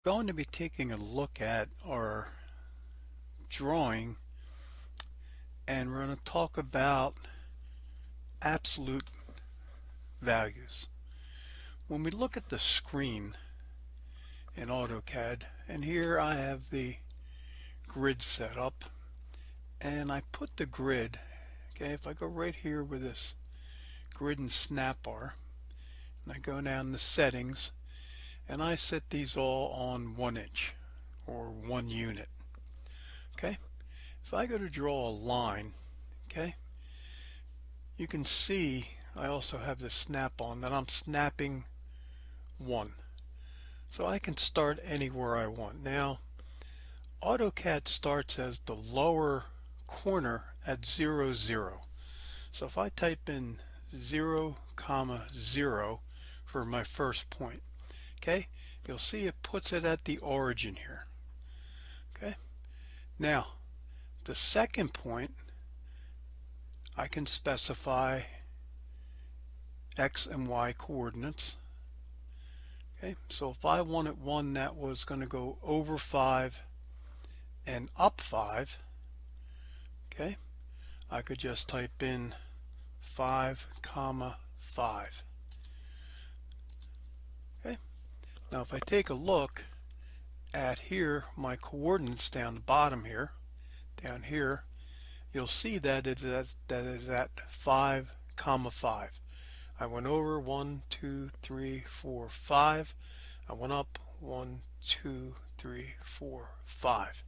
Going to be taking a look at our drawing, and we're going to talk about absolute values. When we look at the screen in AutoCAD, and here I have the grid set up, and I put the grid, okay, if I go right here with this grid and snap bar, and I go down to settings, and I set these all on 1 inch or 1 unit. Okay, if I go to draw a line, okay, you can see I also have the snap on that I'm snapping 1. So I can start anywhere I want. Now, AutoCAD starts as the lower corner at 0, 0. So if I type in 0, 0 for my first point, okay, you'll see it puts it at the origin here. Okay, now the second point, I can specify X and Y coordinates. Okay, so if I wanted one that was going to go over 5 and up 5, okay, I could just type in 5 comma 5. Okay, now if I take a look at here, my coordinates down the bottom here, down here, you'll see that it is at 5 comma 5. I went over 1, 2, 3, 4, 5. I went up 1, 2, 3, 4, 5.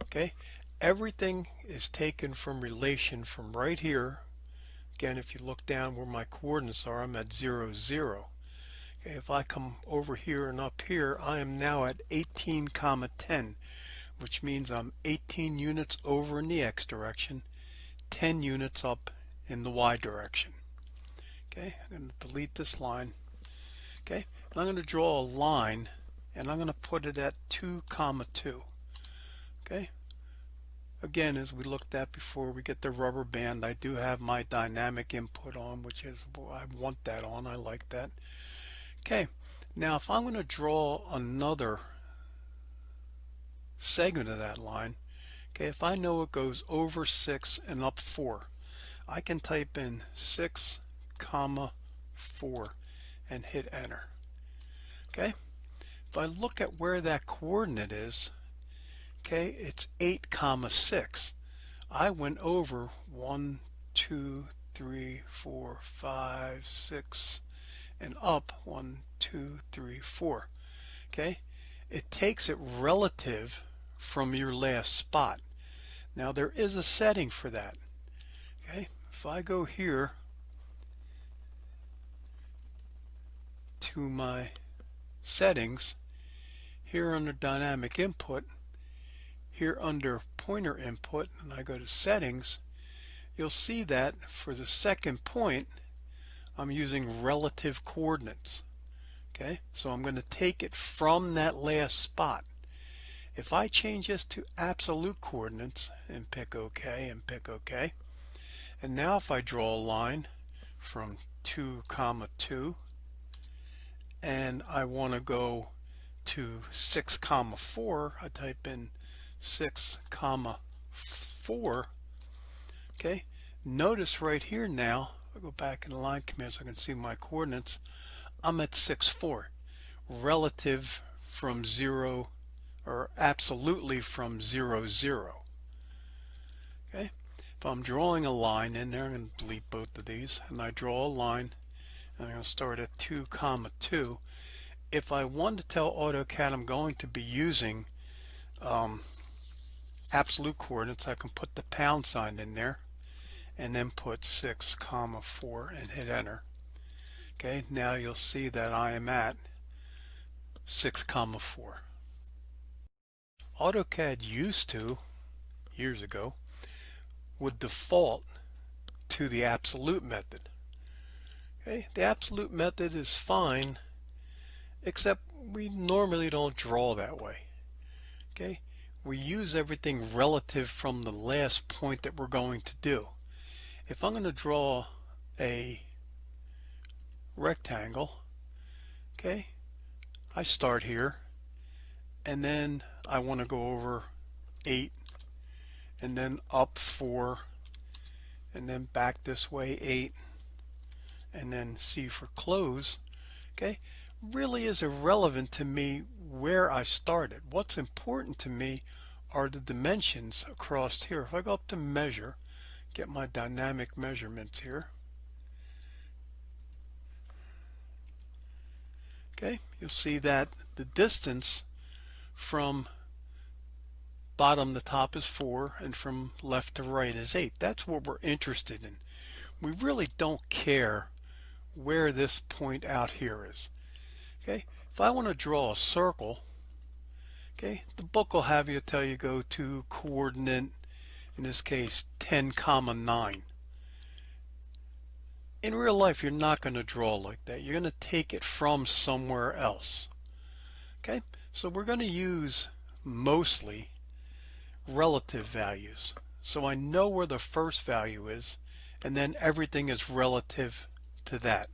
Okay, everything is taken from relation from right here. Again, if you look down where my coordinates are, I'm at 0, 0. Okay, if I come over here and up here, I am now at 18 comma 10, which means I'm 18 units over in the X direction, 10 units up in the Y direction. Okay, I'm going to delete this line. Okay, and I'm going to draw a line, and I'm going to put it at 2 comma 2. Okay, again, as we looked at before, we get the rubber band. I do have my dynamic input on, which is, well, I want that on. I like that. Okay, now if I'm going to draw another segment of that line, okay, if I know it goes over 6 and up 4, I can type in 6 comma 4 and hit enter. Okay, if I look at where that coordinate is, okay, it's 8 comma 6. I went over 1, 2, 3, 4, 5, 6 and up 1, 2, 3, 4. Okay, it takes it relative from your last spot. Now there is a setting for that. Okay, if I go here to my settings, here under dynamic input, here under pointer input, and I go to settings, you'll see that for the second point I'm using relative coordinates. Okay, so I'm going to take it from that last spot. If I change this to absolute coordinates and pick OK and pick OK, and now if I draw a line from 2 comma 2 and I want to go to 6 comma 4, I type in 6 comma 4. Okay, notice right here now, I'll go back in the line command so I can see my coordinates. I'm at 6, 4 relative from 0, or absolutely from 0, 0. Okay, if I'm drawing a line in there, I'm going to delete both of these, and I draw a line, and I'm going to start at 2 comma 2. If I want to tell AutoCAD I'm going to be using absolute coordinates, I can put the pound sign in there and then put 6 comma 4 and hit enter. Okay, now you'll see that I am at 6 comma 4. AutoCAD used to, years ago, would default to the absolute method. Okay, the absolute method is fine, except we normally don't draw that way. Okay, we use everything relative from the last point that we're going to do. If I'm going to draw a rectangle, okay, I start here and then I want to go over 8, and then up 4, and then back this way 8, and then C for close, okay, really is irrelevant to me where I started. What's important to me are the dimensions across here. If I go up to measure, get my dynamic measurements here, okay, you'll see that the distance from bottom to top is 4 and from left to right is 8. That's what we're interested in. We really don't care where this point out here is. Okay, if I want to draw a circle, okay, the book will have you tell you go to coordinate, in this case 10, 9. In real life, you're not going to draw like that. You're going to take it from somewhere else. Okay, so we're going to use mostly relative values. So I know where the first value is, and then everything is relative to that.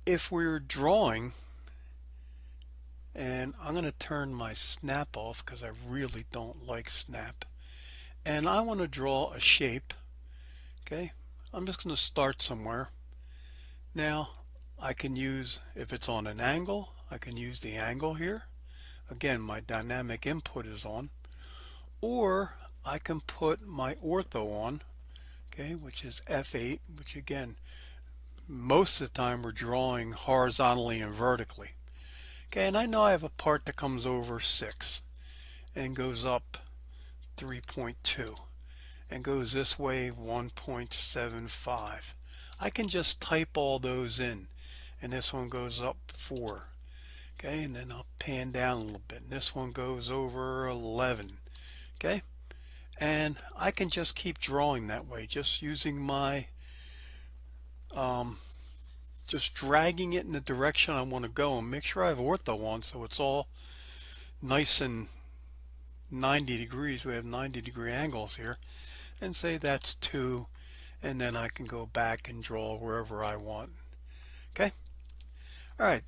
If we're drawing, and I'm going to turn my snap off because I really don't like snap, and I want to draw a shape, okay, I'm just going to start somewhere. Now I can use, if it's on an angle, I can use the angle here. Again, my dynamic input is on. Or I can put my ortho on, okay, which is F8, which again, most of the time we're drawing horizontally and vertically. Okay, and I know I have a part that comes over 6 and goes up 3.2 and goes this way 1.75. I can just type all those in, and this one goes up 4. Okay, and then I'll pan down a little bit, and this one goes over 11. Okay, and I can just keep drawing that way, just using my just dragging it in the direction I want to go, and make sure I have ortho on so it's all nice and 90 degrees. We have 90-degree angles here, and say that's 2, and then I can go back and draw wherever I want. Okay, all right,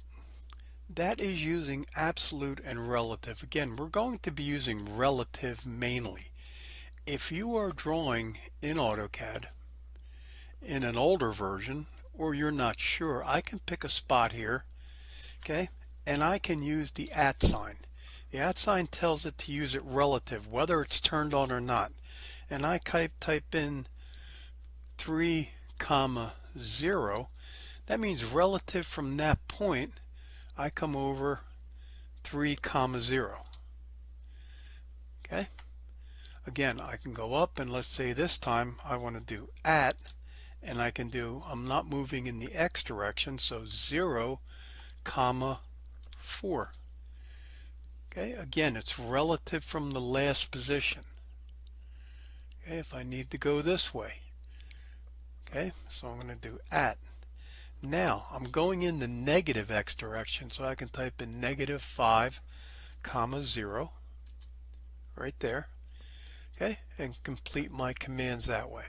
that is using absolute and relative. Again, we're going to be using relative mainly. If you are drawing in AutoCAD in an older version, or you're not sure, I can pick a spot here, okay, and I can use the @ sign. The @ sign tells it to use it relative, whether it's turned on or not. And I type in 3, 0. That means relative from that point, I come over 3, 0. Okay. Again, I can go up, and let's say this time I want to do @ and I can do, I'm not moving in the X direction, so 0, 4. Okay, again, it's relative from the last position. Okay, if I need to go this way. Okay, so I'm going to do @ Now I'm going in the negative X direction, so I can type in -5, 0 right there. Okay, and complete my commands that way.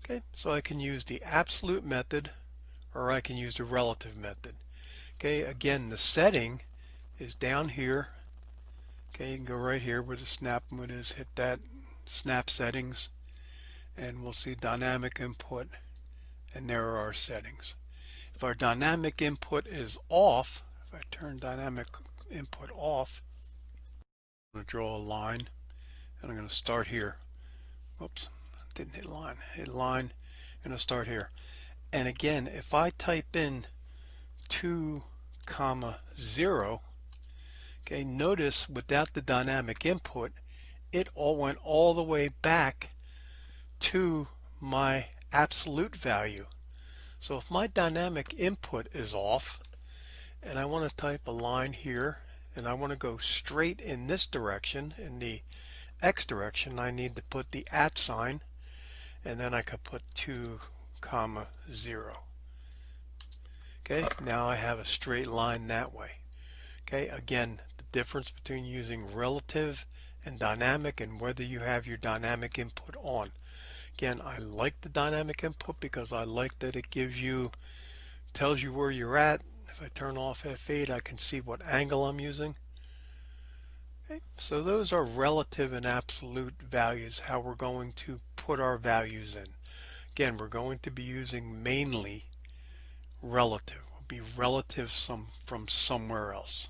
Okay, so I can use the absolute method, or I can use the relative method. Okay, again, the setting is down here. Okay, you can go right here where the snap mode is, hit that snap settings, and we'll see dynamic input, and there are our settings. If our dynamic input is off, if I turn dynamic input off, I'm going to draw a line, and I'm going to start here. Oops, didn't hit line. Hit line, and I'll start here. And again, if I type in 2, 0, okay, notice without the dynamic input, it all went all the way back to my absolute value. So if my dynamic input is off, and I want to type a line here, and I want to go straight in this direction, in the X direction, I need to put the @ sign, and then I could put 2, 0. Okay, now I have a straight line that way. Okay, again, the difference between using relative and dynamic, and whether you have your dynamic input on. Again, I like the dynamic input because I like that it gives you tells you where you're at. If I turn off F8, I can see what angle I'm using. Okay, so those are relative and absolute values, how we're going to put our values in. Again, we're going to be using mainly relative. Will be relative from somewhere else.